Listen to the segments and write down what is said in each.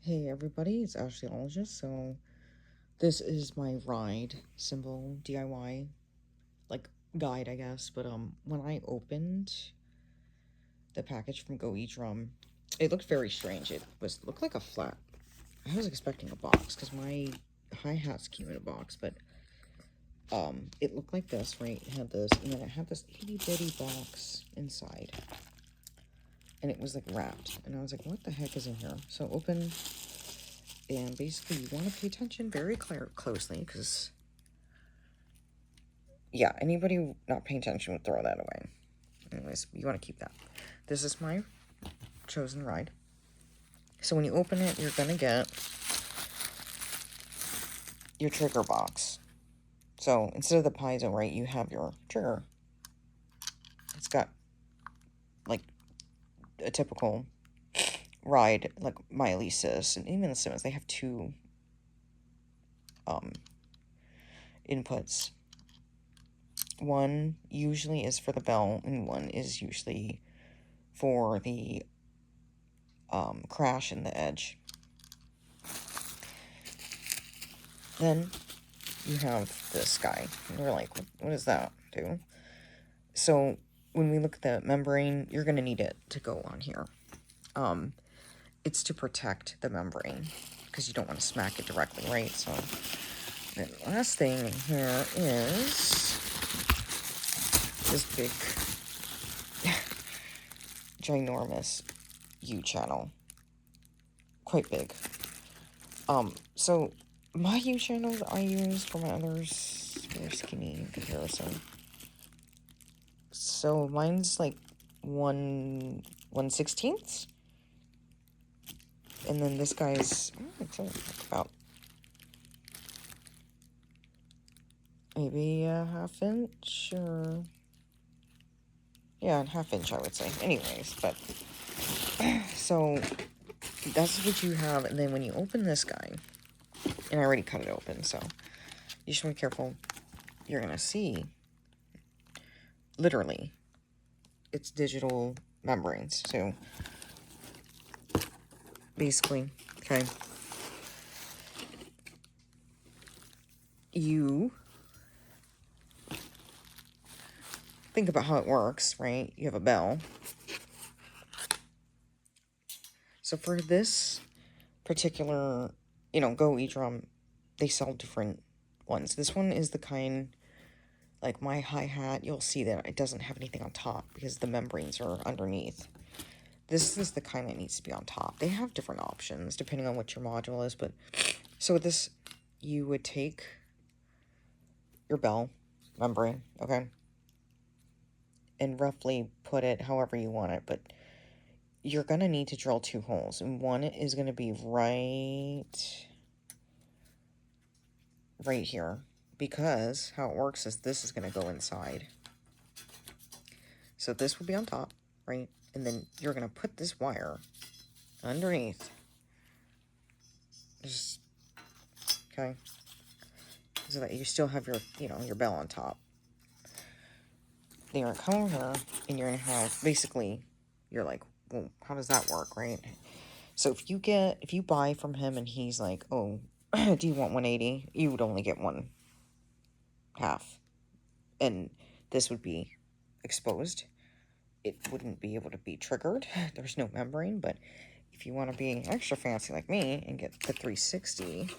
Hey everybody, it's Ashleyologist. So this is my ride symbol DIY like guide, I guess. But when I opened the package from Goedrum, it looked very strange. It looked like a flat. I was expecting a box because my hi-hats came in a box, but it looked like this, right? It had this, and then it had this itty bitty box inside, and it was like wrapped. And I was like, what the heck is in here? So open. And basically, you want to pay attention very closely because, yeah, anybody not paying attention would throw that away. Anyways, you want to keep that. This is my chosen ride. So when you open it, you're going to get your trigger box. So instead of the piezo, right, you have your trigger. It's got like a typical ride, like my Alesis and even the Simmons. They have two inputs. One usually is for the bell, and one is usually for the crash in the edge. Then you have this guy, and we're like, what does that do? So when we look at the membrane, you're going to need it to go on here. It's to protect the membrane because you don't want to smack it directly, right? So the last thing in here is this big ginormous U channel, quite big. So my U channels I use for my others, they're skinny in comparison. So mine's like 1/16, and then this guy's it's about maybe a ½ inch, or yeah, a ½ inch I would say. Anyways, but so that's what you have, and then when you open this guy, and I already cut it open, so you should be careful. You're gonna see literally it's digital membranes. So basically, okay, you think about how it works, right? You have a bell. So for this particular, Goedrum, they sell different ones. This one is the kind, like my hi-hat, you'll see that it doesn't have anything on top because the membranes are underneath. This is the kind that needs to be on top. They have different options depending on what your module is, but so with this, you would take your bell membrane, okay, and roughly put it however you want it, but you're going to need to drill 2 holes, and one is going to be right here, because how it works is this is going to go inside. So this will be on top, right? And then you're going to put this wire underneath. Just, okay? So that you still have your, your bell on top. Then you're going to come over here, and you're going to have, basically, you're like, well, how does that work, right? So if you buy from him and he's like, oh, do you want 180? You would only get 1/2. And this would be exposed. It wouldn't be able to be triggered. There's no membrane, but if you want to be extra fancy like me and get the 360,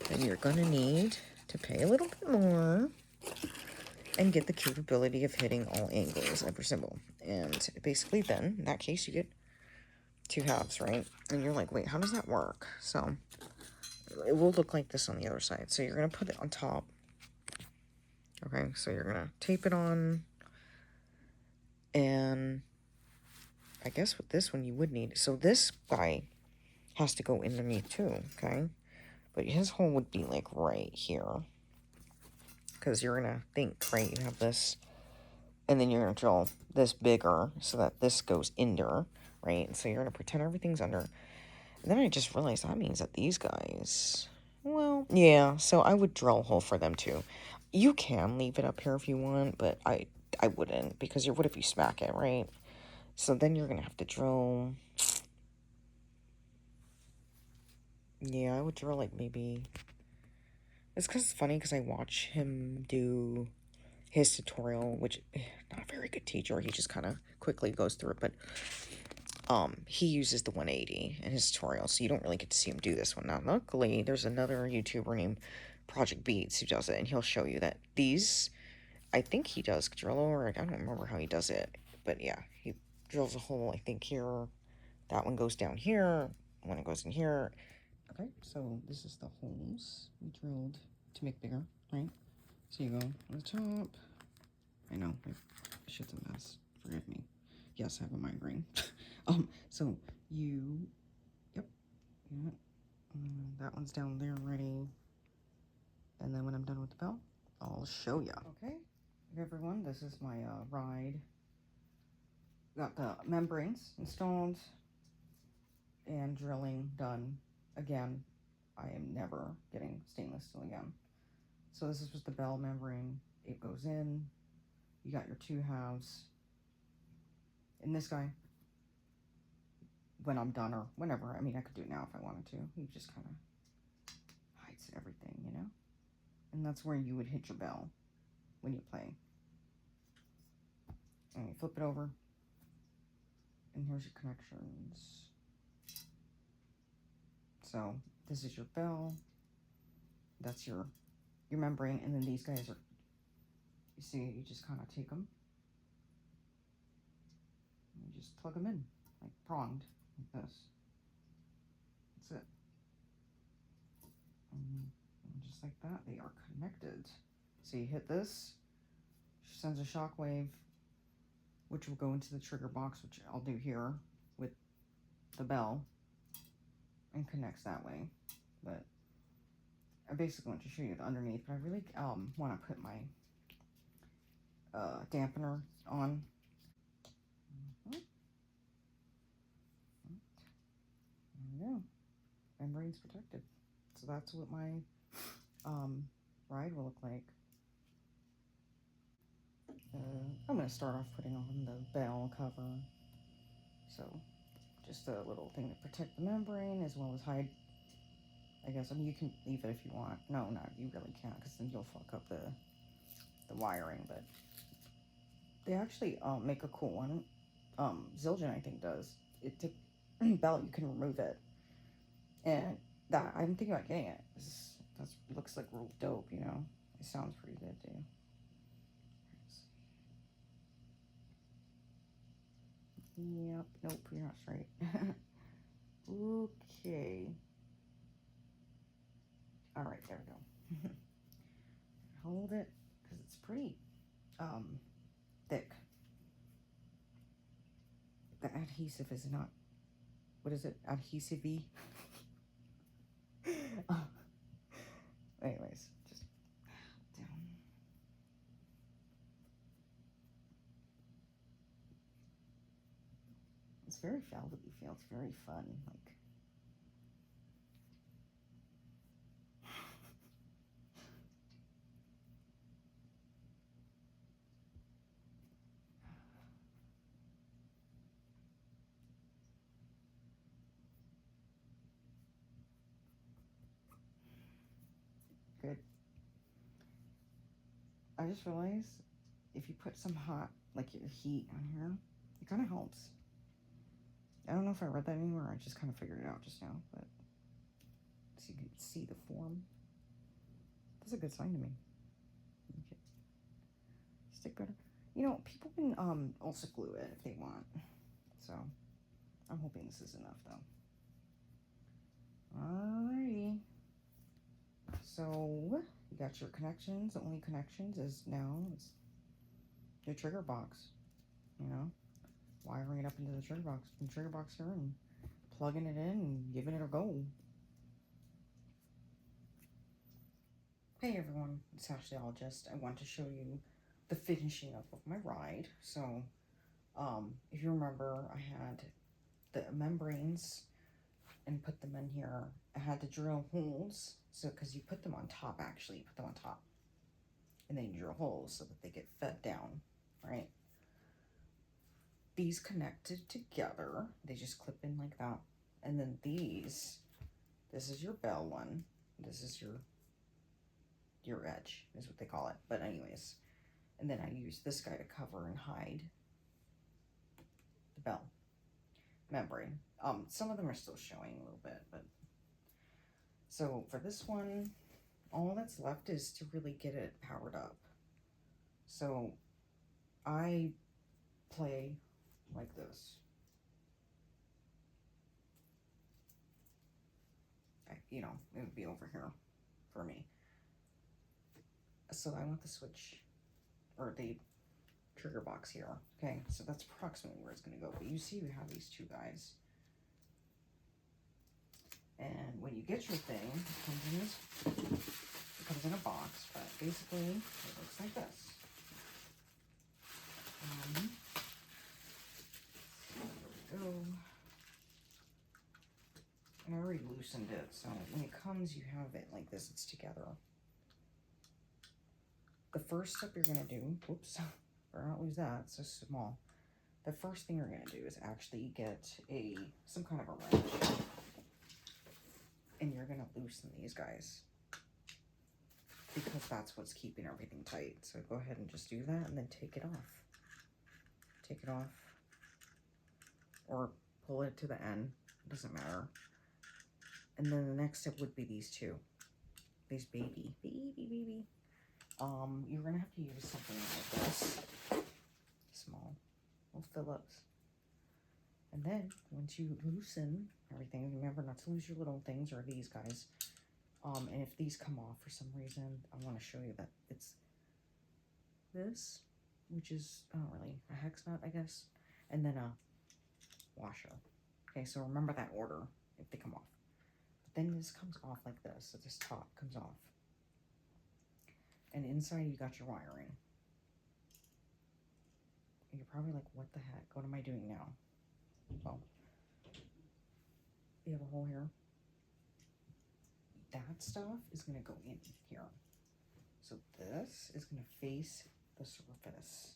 then you're going to need to pay a little bit more and get the capability of hitting all angles of your symbol. And basically then, in that case, you get 2 halves, right? And you're like, wait, how does that work? So it will look like this on the other side. So you're going to put it on top. Okay, so you're going to tape it on. And I guess with this one you would need, so this guy has to go underneath too, okay? But his hole would be like right here. Because you're going to think, right, you have this, and then you're going to drill this bigger so that this goes under, right? And so you're going to pretend everything's under. And then I just realized that means that these guys, well, yeah, so I would drill a hole for them too. You can leave it up here if you want, but I wouldn't, because what if you smack it, right? So then you're going to have to drill Yeah, I would drill like maybe. It's because it's funny because I watch him do his tutorial, which not a very good teacher. He just kind of quickly goes through it, but he uses the 180 in his tutorial, so you don't really get to see him do this one. Now, luckily, there's another YouTuber named Project Beats who does it, and he'll show you that these. I think he does Drello, or I don't remember how he does it, but yeah, he drills a hole. I think here, that one goes down here, one it goes in here. Okay, so this is the holes we drilled to make bigger, right? So you go on the top. I know, shit's a mess. Forgive me. Yes, I have a migraine. So you, yep, yeah, that one's down there already. And then when I'm done with the bell, I'll show ya. Okay, everyone, this is my ride. Got the membranes installed and drilling done. Again, I am never getting stainless steel again. So this is just the bell membrane. It goes in. You got your two halves. And this guy, when I'm done or whenever, I mean, I could do it now if I wanted to. You just kind of hides everything, you know? And that's where you would hit your bell when you play. And you flip it over. And here's your connections. So this is your bell. That's your membrane. And then these guys are, you see, you just kind of take them. And you just plug them in, like pronged, like this. That's it. And just like that, they are connected. So you hit this, sends a shock wave, which will go into the trigger box, which I'll do here with the bell, and connects that way. But I basically want to show you the underneath, but I really want to put my dampener on. There we go. Membrane's protected. So that's what my ride will look like. I'm going to start off putting on the bell cover. So just a little thing to protect the membrane as well as hide. I guess, I mean, you can leave it if you want. No, you really can't, because then you'll fuck up the wiring, but they actually make a cool one. Zildjian, I think, does. It's a belt, you can remove it. And that, I'm thinking about getting it. That looks like real dope, you know? It sounds pretty good, too. Yep, nope, you're not straight. Okay. Alright, there we go. Hold it, because it's pretty thick. The adhesive is not, what is it, adhesive-y? Anyways, just down. It's very velvety feel. It's very fun. Like, good. I just realized if you put some hot, like your heat on here, it kind of helps. I don't know if I read that anywhere. I just kind of figured it out just now, but so you can see the form. That's a good sign to me. Okay. Stick better. You know, people can also glue it if they want. So I'm hoping this is enough though. Alrighty. So you got your connections. The only connections is now it's your trigger box. You know, wiring it up into the trigger box here, and plugging it in and giving it a go. Hey everyone, it's Ashley. I want to show you the finishing up of my ride. So, if you remember, I had the membranes and put them in here. I had to drill holes, so because you put them on top, actually, you put them on top, and then you drill holes so that they get fed down, right? These connected together, they just clip in like that, and then these, This is your bell one. This is your edge, is what they call it. But anyways, and then I use this guy to cover and hide the bell membrane. Some of them are still showing a little bit, but so for this one, all that's left is to really get it powered up. So I play like this. You know, it would be over here for me. So I want the switch, or the trigger box here. Okay, so that's approximately where it's going to go. But you see we have these two guys. And when you get your thing, it comes in a box, but basically it looks like this. There we go. And I already loosened it, so when it comes, you have it like this. It's together. The first step you're gonna do, whoops, better not lose that. It's so small. The first thing you're gonna do is actually get some kind of a wrench, and you're gonna loosen these guys because that's what's keeping everything tight. So go ahead and just do that, and then take it off. Take it off, or pull it to the end. It doesn't matter. And then the next step would be these two. These baby. You're gonna have to use something like this. Small little Phillips. And then once you loosen everything, remember not to lose your little things or these guys. And if these come off for some reason, I want to show you that it's this, which is really a hex nut, I guess, and then a washer. Okay, so remember that order if they come off. But then this comes off like this, so this top comes off. And inside you got your wiring. And you're probably like, what the heck? What am I doing now? Well, you have a hole here. That stuff is going to go in here. So this is going to face the surface.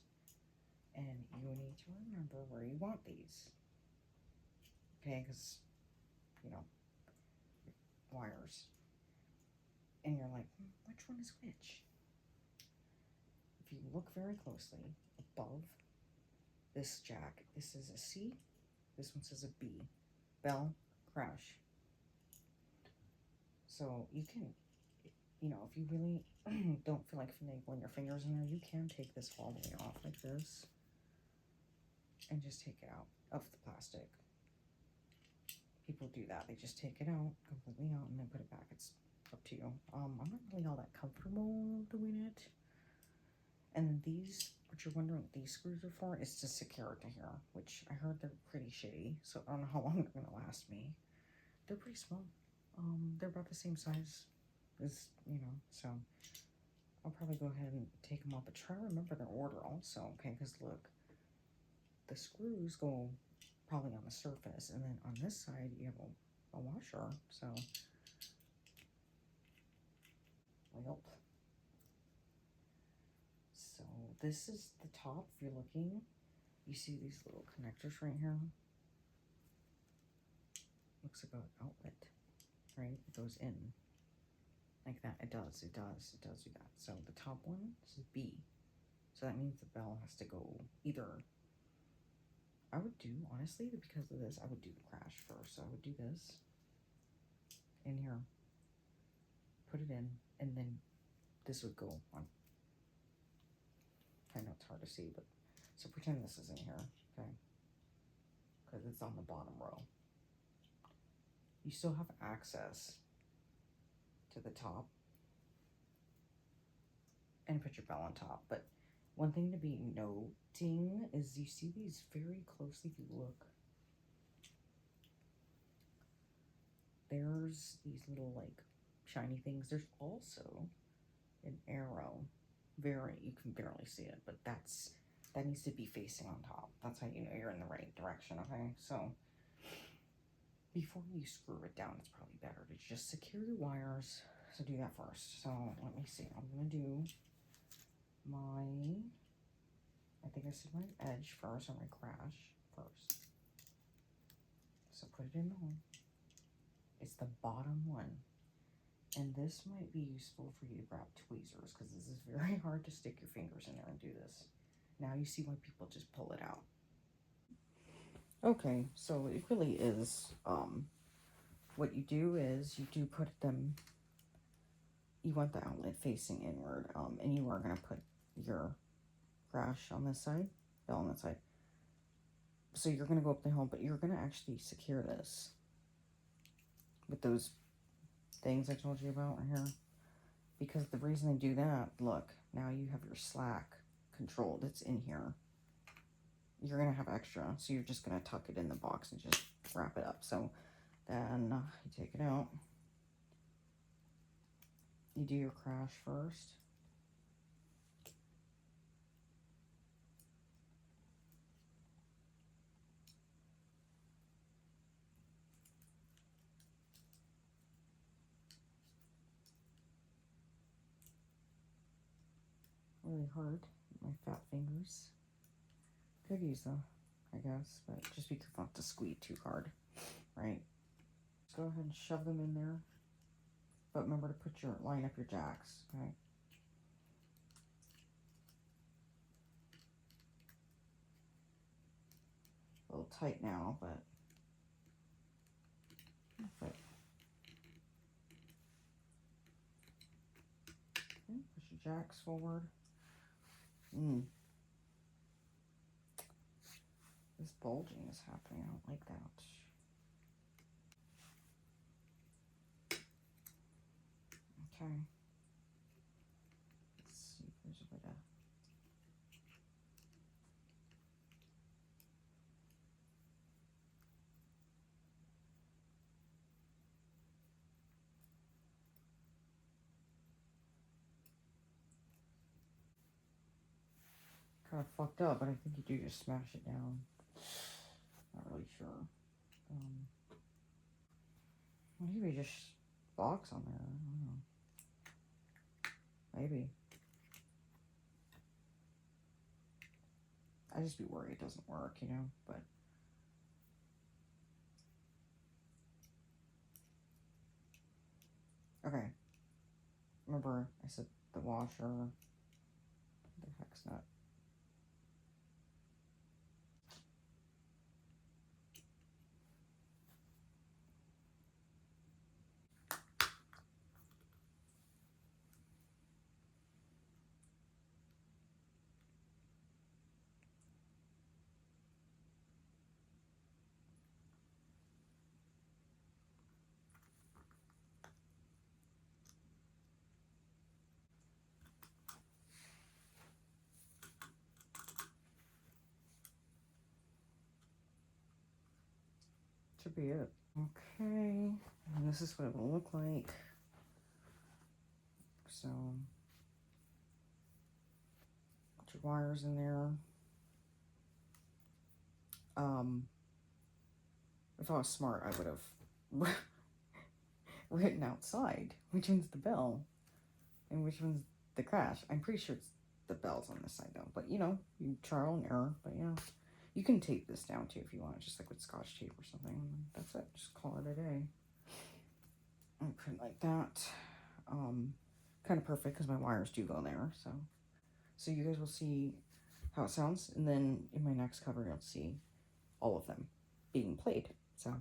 And you need to remember where you want these. Okay, because, you know, wires. And you're like, which one is which? If you look very closely above this jack, this is a C, this one says a B. Bell, crash. So you can, you know, if you really don't feel like finagling your fingers in there, you can take this all the way off like this and just take it out of the plastic. People do that. They just take it out, completely out, and then put it back. It's up to you. I'm not really all that comfortable doing it. And these, what you're wondering what these screws are for, is to secure it to here, which I heard they're pretty shitty, so I don't know how long they're gonna last me. They're pretty small. They're about the same size as, you know, so I'll probably go ahead and take them off, but try to remember their order also, okay? Because look, the screws go probably on the surface, and then on this side you have a washer, so well. So this is the top. If you're looking, you see these little connectors right here. Looks like an outlet, right? It goes in like that. It does do that. So the top one, this is B. So that means the bell has to go either, I would do, honestly, because of this, I would do the crash first. So I would do this in here, put it in, and then this would go on. I know it's hard to see, but so pretend this is in here, okay? Because it's on the bottom row. You still have access to the top and put your bell on top. But one thing to be noting is you see these very closely. If you look, there's these little like shiny things. There's also an arrow. You can barely see it, but that needs to be facing on top. That's how you know you're in the right direction, okay? So before you screw it down, it's probably better to just secure your wires. So do that first. So let me see. I'm gonna do I think I said my edge first, or my crash first. So put it in the hole. It's the bottom one. And this might be useful for you to grab tweezers, because this is very hard to stick your fingers in there and do this. Now you see why people just pull it out. Okay, so it really is, what you do is you do put them, you want the outlet facing inward, and you are going to put your crash on this side, bell on that side. So you're going to go up the hill, but you're going to actually secure this with those things I told you about right here. Because the reason they do that, look, now you have your slack controlled. It's in here. You're going to have extra, so you're just going to tuck it in the box and just wrap it up. So then you take it out. You do your crash first. Really hard, my fat fingers. Could use them, I guess, but just be careful not to squeeze too hard, right? Just go ahead and shove them in there, but remember to line up your jacks, okay? A little tight now, but okay, push your jacks forward. This bulging is happening. I don't like that. Okay. Let's see if there's a way to. Kind of fucked up, but I think you do just smash it down. Not really sure. Maybe just box on there. I don't know. Maybe. I just be worried it doesn't work, you know, but. Okay. Remember, I said the washer. The heck's not. Should be it. Okay. And this is what it will look like. So. Put your wires in there. If I was smart, I would have written outside which one's the bell and which one's the crash. I'm pretty sure it's the bells on this side though, but you know, you trial and error. But yeah, you can tape this down too if you want, just like with Scotch tape or something. That's it. Just call it a day. And put it like that. Kind of perfect because my wires do go there. So you guys will see how it sounds, and then in my next cover you'll see all of them being played. So